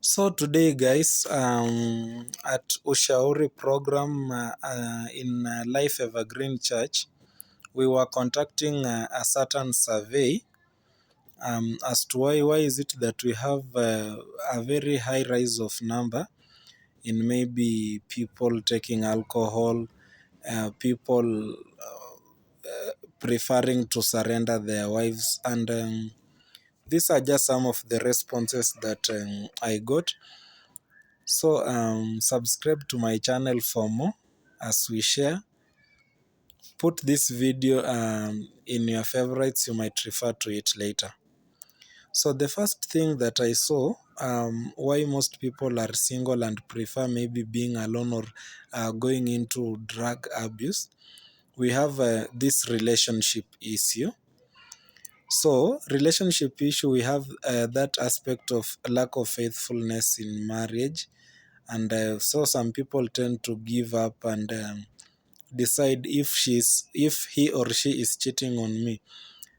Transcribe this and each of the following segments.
So today, guys, at Ushauri program in Life Evergreen Church, we were conducting a certain survey as to why is it that we have a very high rise of number in maybe people taking alcohol, people preferring to surrender their wives, and these are just some of the responses that I got. So subscribe to my channel for more as we share. Put this video in your favorites, you might refer to it later. So the first thing that I saw, why most people are single and prefer maybe being alone or going into drug abuse, we have this relationship issue. So relationship issue, we have that aspect of lack of faithfulness in marriage. And so some people tend to give up and decide if he or she is cheating on me,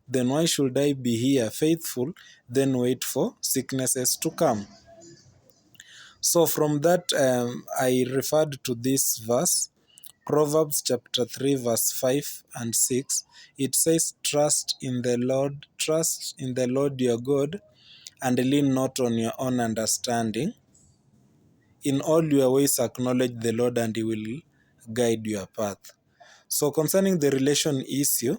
then why should I be here faithful, then wait for sicknesses to come? So from that, I referred to this verse, Proverbs chapter 3, verse 5 and 6. It says, trust in the Lord your God, and lean not on your own understanding. In all your ways acknowledge the Lord, and he will guide your path. So concerning the relation issue,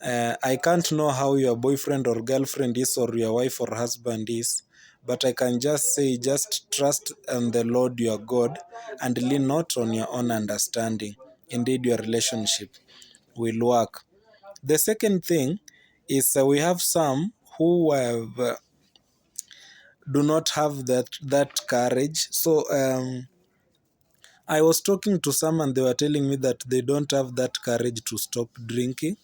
I can't know how your boyfriend or girlfriend is, or your wife or husband is, but I can just say, just trust in the Lord your God and lean not on your own understanding. Indeed, your relationship will work. The second thing is we have some who do not have that courage. So I was talking to some and they were telling me that they don't have that courage to stop drinking.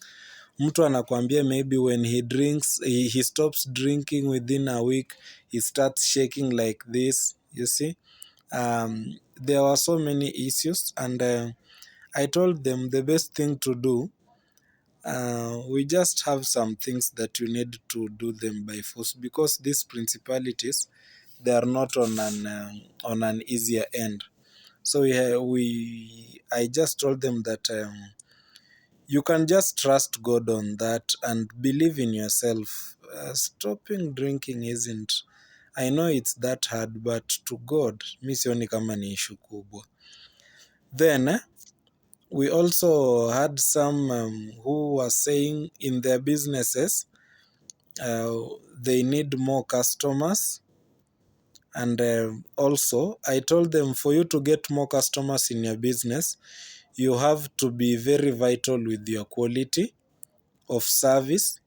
Mtu anakuambia maybe when he drinks, he stops drinking within a week, he starts shaking like this, you see. There were so many issues, and I told them the best thing to do, we just have some things that you need to do them by force, because these principalities, they are not on an easier end. So I just told them that you can just trust God on that and believe in yourself. Stopping drinking isn't, I know it's that hard, but to God, mi sioni kama ni issue kubwa. Then we also had some who were saying in their businesses uh, they need more customers. And also, I told them, for you to get more customers in your business, you have to be very vital with your quality of service.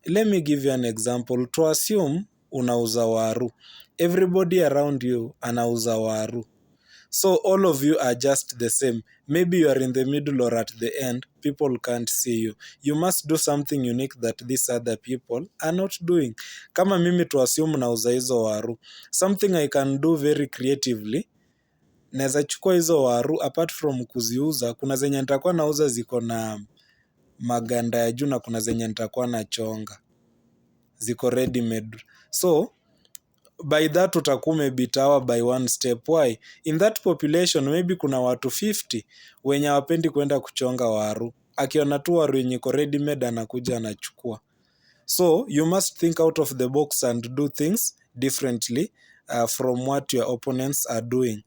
Let me give you an example. To assume unauza waru, everybody around you anauza waru, so all of you are just the same. Maybe you are in the middle or at the end, people can't see you. You must do something unique that these other people are not doing. Kama mimi to assume nauza hizo waru, something I can do very creatively, naweza chukua hizo waru, apart from kuziuza, kuna zenye nitakuwa nauza ziko na maganda ya juu na kuna zenye nitakuwa na chonga, ziko ready made. So by that utakuwa umebitawa by one step. Why? In that population maybe kuna watu 50 wenye hawapendi kwenda kuchonga waru, akiona tu waru yenye iko ready made anakuja anachukua. So you must think out of the box and do things differently from what your opponents are doing.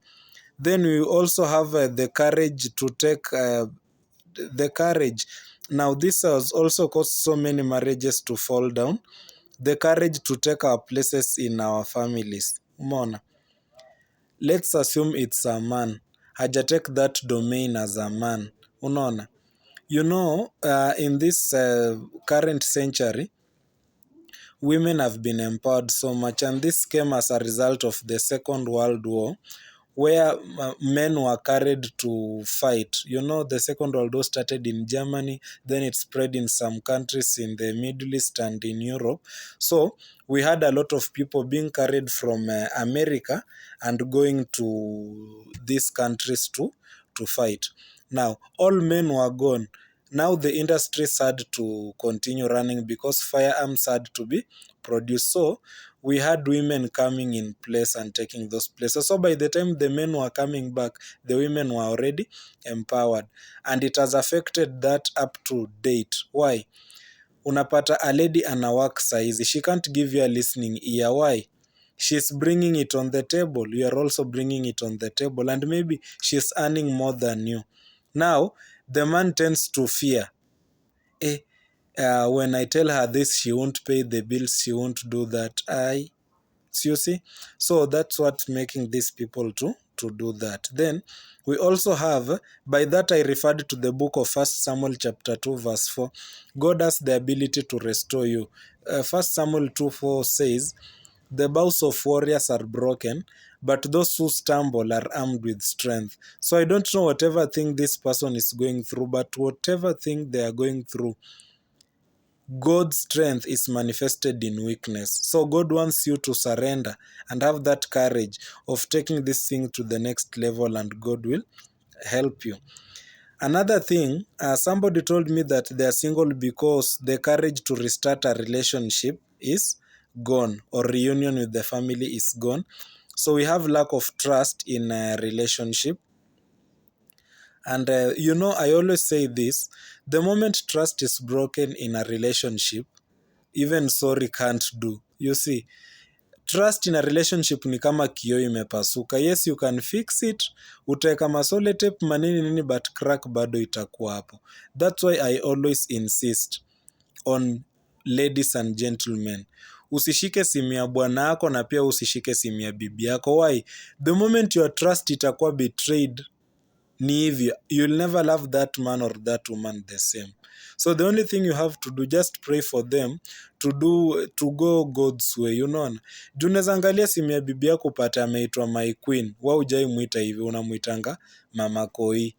Then we also have the courage to take the courage. Now this has also caused so many marriages to fall down. The courage to take our places in our families. Umeona? Let's assume it's a man. Haja take that domain as a man. Unaona? You know, in this current century, women have been empowered so much, and this came as a result of the Second World War, where men were carried to fight. You know, the Second World War started in Germany, then it spread in some countries in the Middle East and in Europe. So we had a lot of people being carried from America and going to these countries to fight. Now, all men were gone. Now the industries had to continue running because firearms had to be produced. So we had women coming in place and taking those places. So by the time the men were coming back, the women were already empowered, and it has affected that up to date. Why? Unapata a lady ana work saizi, she can't give you a listening ear. Why? She's bringing it on the table, you are also bringing it on the table, and maybe she's earning more than you. Now the man tends to fear, eh, when I tell her this, she won't pay the bills, she won't do that. You see, so that's what making these people to do that. Then we also have, by that I referred to the book of First Samuel chapter 2 verse 4. God has the ability to restore you. First Samuel 2:4 says, the bows of warriors are broken, but those who stumble are armed with strength. So I don't know whatever thing this person is going through, but whatever thing they are going through, God's strength is manifested in weakness. So God wants you to surrender and have that courage of taking this thing to the next level, and God will help you. Another thing, somebody told me that they are single because the courage to restart a relationship is gone, or reunion with the family is gone. So we have lack of trust in a relationship. And I always say this: the moment trust is broken in a relationship, even sorry can't do. You see, trust in a relationship ni kama kioo imepasuka. Yes, you can fix it, utaweka masole tape manini nini, but crack bado itakuwa hapo. That's why I always insist on, ladies and gentlemen, usishike simu ya bwana yako na pia usishike simu ya bibi yako. Why? The moment your trust itakuwa betrayed, ni hivyo, you'll never love that man or that woman the same. So the only thing you have to do, just pray for them to go God's way. Unaona, juu unaweza angalia simu ya bibi yako upate ameitwa my queen, wa ujai muita hivi, unamuitanga mama koi,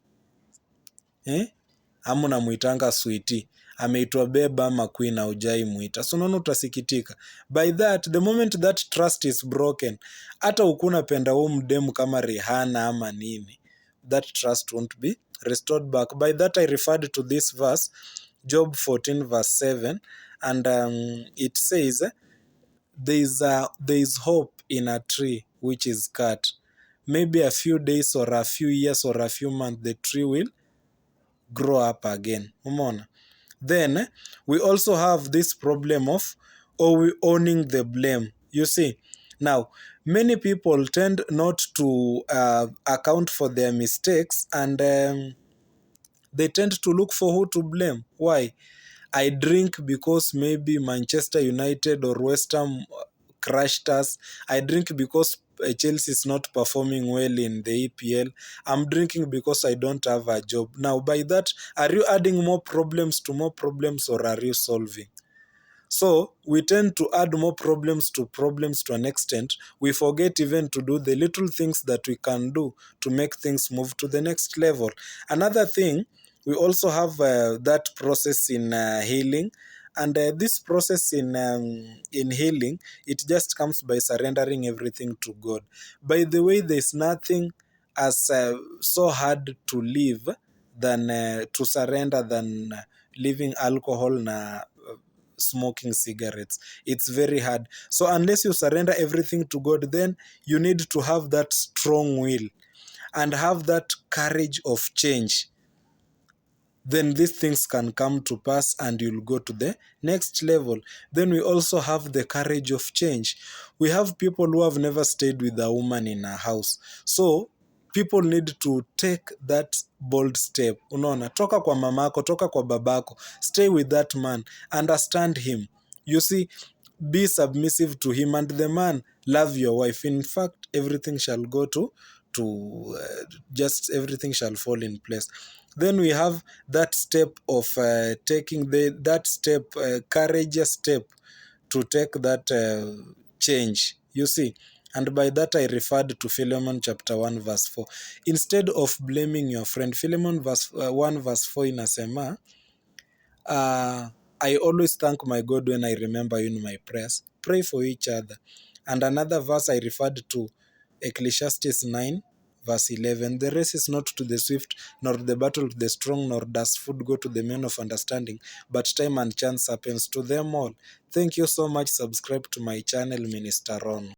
ama unamuitanga sweetie, ameitwa beba ama queen, haujai muita. So unaona, utasikitika. By that, the moment that trust is broken, hata ukuna penda huu mdemu kama Rihanna ama nini, that trust won't be restored back. By that I referred to this verse, Job 14 verse 7, and it says, there is hope in a tree which is cut. Maybe a few days or a few years or a few months, the tree will grow up again. Umeona? Then we also have this problem of owning the blame. You see, now many people tend not to account for their mistakes, and they tend to look for who to blame. Why? I drink because maybe Manchester United or West Ham crushed us. I drink because Chelsea is not performing well in the EPL. I'm drinking because I don't have a job. Now, by that, are you adding more problems to more problems, or are you solving? So we tend to add more problems to an extent. We forget even to do the little things that we can do to make things move to the next level. Another thing, we also have that process in healing. And this process in healing, it just comes by surrendering everything to God. By the way, there's nothing as so hard to live than to surrender than leaving alcohol na smoking cigarettes. It's very hard. So unless you surrender everything to God, then you need to have that strong will and have that courage of change. Then these things can come to pass and you'll go to the next level. Then we also have the courage of change. We have people who have never stayed with a woman in a house. So people need to take that bold step. Unaona, toka kwa mamako, toka kwa babako, stay with that man, understand him. You see, be submissive to him, and the man, love your wife. In fact, everything shall go to just everything shall fall in place. Then we have that step of taking courageous step to take that change. You see, and by that I referred to Philemon chapter 1 verse 4. Instead of blaming your friend, Philemon 1 verse 4 inasema, I always thank my God when I remember you in my prayers. Pray for each other. And another verse I referred to, Ecclesiastes 9 verse 11. The race is not to the swift, nor the battle to the strong, nor does food go to the men of understanding, but time and chance happens to them all. Thank you so much. Subscribe to my channel, Minister Ron.